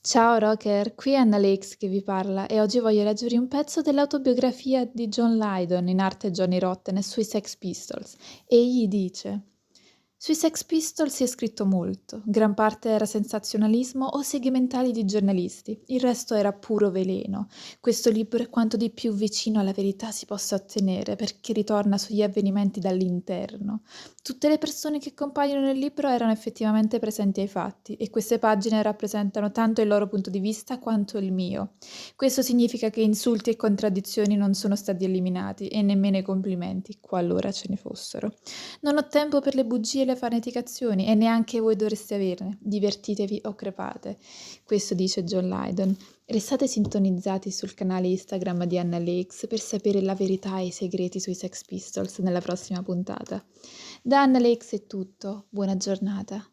Ciao Rocker, qui è Anna Lakes che vi parla e oggi voglio leggervi un pezzo dell'autobiografia di John Lydon, in arte Johnny Rotten, sui Sex Pistols. E egli dice: sui Sex Pistols si è scritto molto, gran parte era sensazionalismo o segmentali di giornalisti, il resto era puro veleno. Questo libro è quanto di più vicino alla verità si possa ottenere perché ritorna sugli avvenimenti dall'interno. Tutte le persone che compaiono nel libro erano effettivamente presenti ai fatti e queste pagine rappresentano tanto il loro punto di vista quanto il mio. Questo significa che insulti e contraddizioni non sono stati eliminati e nemmeno i complimenti, qualora ce ne fossero. Non ho tempo per le bugie e le fanaticazioni e neanche voi dovreste averne. Divertitevi o crepate. Questo dice John Lydon. Restate sintonizzati sul canale Instagram di Anna Lakes per sapere la verità e i segreti sui Sex Pistols nella prossima puntata. Da Anna Lakes è tutto. Buona giornata.